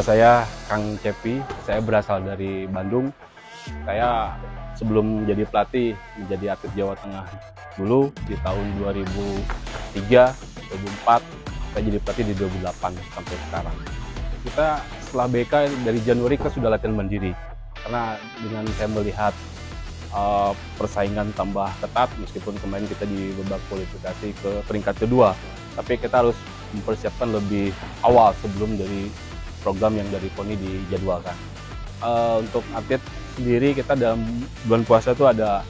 saya Kang Cepi, saya berasal dari Bandung. Saya sebelum jadi pelatih menjadi atlet Jawa Tengah dulu di tahun 2003, 2004. Saya jadi pelatih di 2008 sampai sekarang. Kita setelah BK dari Januari kita sudah latihan mandiri. Karena dengan saya melihat persaingan tambah ketat, meskipun kemarin kita di babak kualifikasi ke peringkat kedua, tapi kita harus mempersiapkan lebih awal sebelum dari program yang dari KONI dijadwalkan. Untuk atlet sendiri, kita dalam bulan puasa itu ada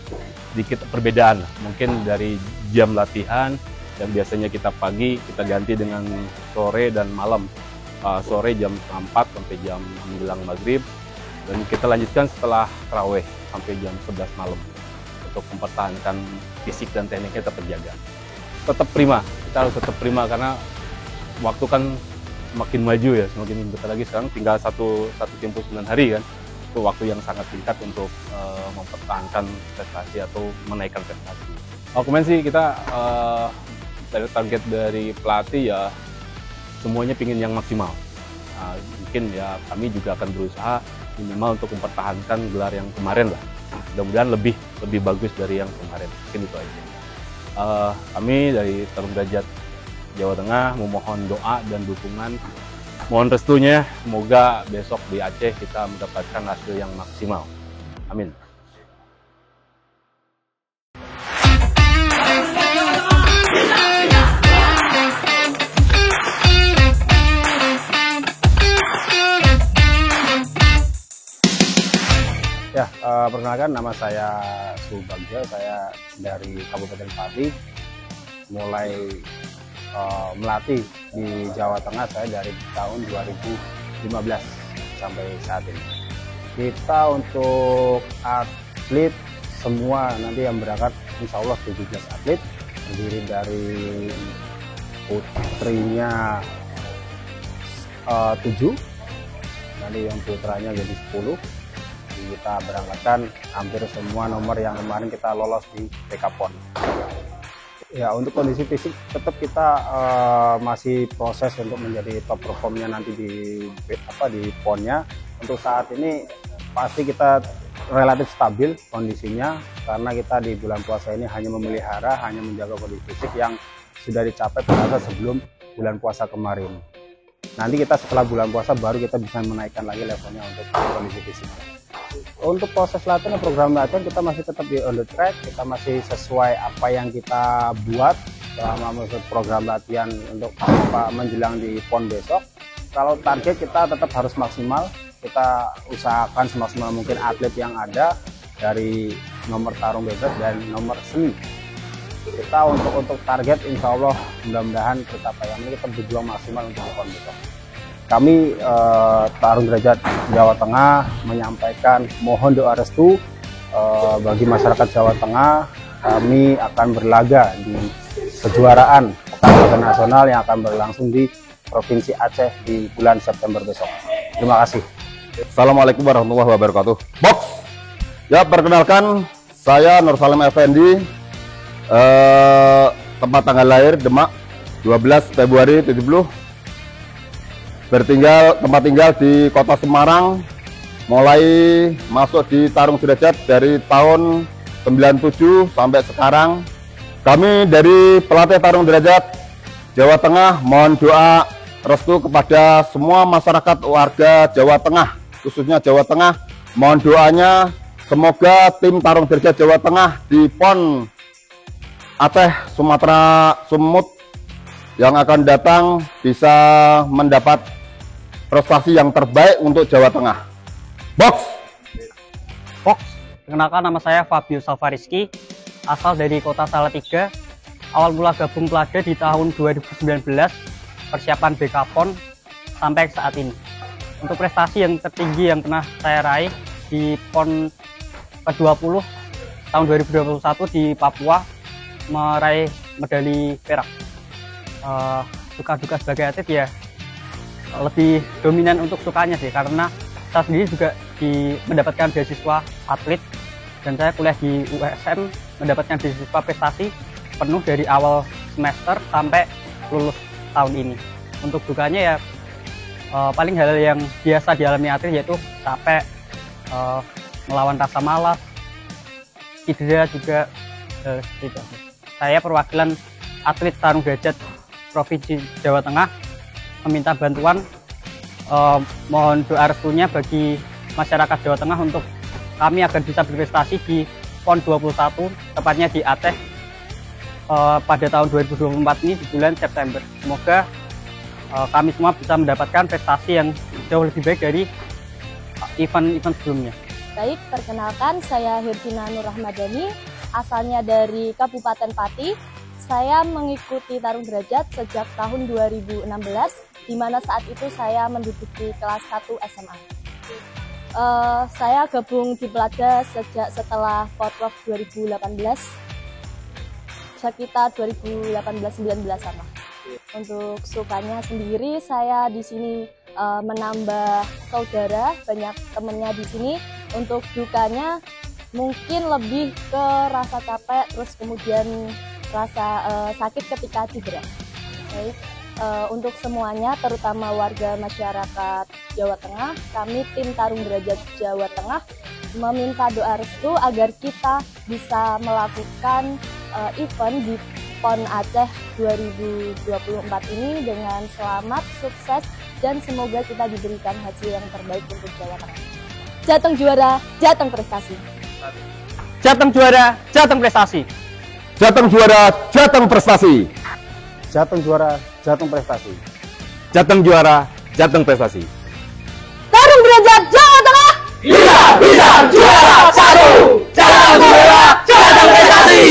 sedikit perbedaan. Mungkin dari jam latihan yang biasanya kita pagi, kita ganti dengan sore dan malam. Sore jam 4 sampai jam menjelang maghrib, dan kita lanjutkan setelah tarawih sampai jam 11 malam untuk mempertahankan fisik dan tekniknya tetap terjaga. Tetap prima, kita harus tetap prima karena waktu kan semakin maju ya, semakin bentar lagi. Sekarang tinggal satu tempo 9 hari kan, itu waktu yang sangat singkat untuk mempertahankan prestasi atau menaikkan prestasi. Kemarin sih kita dari target dari pelatih ya semuanya pingin yang maksimal. Mungkin ya kami juga akan berusaha minimal untuk mempertahankan gelar yang kemarin lah. Mudah-mudahan lebih bagus dari yang kemarin. Mungkin itu aja. Kami dari Tarung Derajat Jawa Tengah memohon doa dan dukungan, mohon restunya, semoga besok di Aceh kita mendapatkan hasil yang maksimal. Amin. Ya, perkenalkan nama saya Subagja, saya dari Kabupaten Pati. Mulai melatih di Jawa Tengah saya dari tahun 2015 sampai saat ini. Kita untuk atlet semua nanti yang berangkat insya Allah 17 atlet, terdiri dari putrinya 7, nanti yang putranya jadi 10. Kita berangkatkan hampir semua nomor yang kemarin kita lolos di BK PON. Ya, untuk kondisi fisik tetap kita masih proses untuk menjadi top performnya nanti di PON-nya. Untuk saat ini pasti kita relatif stabil kondisinya karena kita di bulan puasa ini hanya memelihara, hanya menjaga kondisi fisik yang sudah dicapai pada sebelum bulan puasa kemarin. Nanti kita setelah bulan puasa baru kita bisa menaikkan lagi levelnya untuk kondisi fisik. Untuk proses latihan dan program latihan kita masih tetap di on the track, kita masih sesuai apa yang kita buat selama program latihan untuk menjelang di PON besok. Kalau target kita tetap harus maksimal, kita usahakan semaksimal mungkin atlet yang ada dari nomor tarung bebas dan nomor seni. Kita untuk target insya Allah mudah-mudahan kita kita berjuang maksimal untuk PON besok. Kami Tarung Derajat Jawa Tengah menyampaikan mohon doa restu bagi masyarakat Jawa Tengah. Kami akan berlaga di kejuaraan tingkat nasional yang akan berlangsung di Provinsi Aceh di bulan September besok. Terima kasih. Assalamualaikum warahmatullahi wabarakatuh. Box. Ya, perkenalkan saya Nur Salim Effendi. Tempat tanggal lahir Demak 12 Februari 70. Tempat tinggal di Kota Semarang, mulai masuk di Tarung Derajat dari tahun 97 sampai sekarang. Kami dari pelatih Tarung Derajat Jawa Tengah mohon doa restu kepada semua masyarakat warga Jawa Tengah, khususnya Jawa Tengah. Mohon doanya semoga tim Tarung Derajat Jawa Tengah di PON Aceh Sumatera Sumut yang akan datang bisa mendapat prestasi yang terbaik untuk Jawa Tengah. Box. Perkenalkan nama saya Fabio Salvariski, asal dari Kota Salatiga. Awal mula gabung Pelaga di tahun 2019, persiapan BK PON sampai saat ini. Untuk prestasi yang tertinggi yang pernah saya raih di PON ke-20 tahun 2021 di Papua, meraih medali perak. Suka-duka sebagai atlet ya lebih dominan untuk sukanya sih, karena saya sendiri juga mendapatkan beasiswa atlet dan saya kuliah di USM mendapatkan beasiswa prestasi penuh dari awal semester sampai lulus tahun ini. Untuk dukanya ya paling hal yang biasa dialami atlet yaitu capek, melawan rasa malas, cedera juga. Gitu. Saya perwakilan atlet tarung derajat Provinsi Jawa Tengah meminta bantuan, mohon doa restunya bagi masyarakat Jawa Tengah untuk kami agar bisa berprestasi di PON 21, tepatnya di Aceh pada tahun 2024 ini di bulan September. Semoga kami semua bisa mendapatkan prestasi yang jauh lebih baik dari event-event sebelumnya. Baik, perkenalkan saya Hirvina Nur Rahmadani, asalnya dari Kabupaten Pati. Saya mengikuti tarung derajat sejak tahun 2016, di mana saat itu saya menduduki kelas 1 SMA. Saya gabung di Pelada setelah Porprov 2018, sekitar 2018-19 sama. Untuk sukanya sendiri, saya di sini menambah saudara, banyak temennya di sini. Untuk dukanya mungkin lebih ke rasa capek, terus kemudian rasa sakit ketika cedera. Baik. Untuk semuanya, terutama warga masyarakat Jawa Tengah, kami tim tarung derajat Jawa Tengah meminta doa restu agar kita bisa melakukan event di PON Aceh 2024 ini dengan selamat, sukses, dan semoga kita diberikan hasil yang terbaik untuk Jawa Tengah. Jateng juara, Jateng prestasi. Jateng juara, Jateng prestasi. Jateng juara, Jateng prestasi. Jateng juara, Jateng prestasi. Jateng juara, Jateng prestasi. Tarung derajat Jawa Tengah. Bisa juara 1. Jateng juara, Jateng prestasi.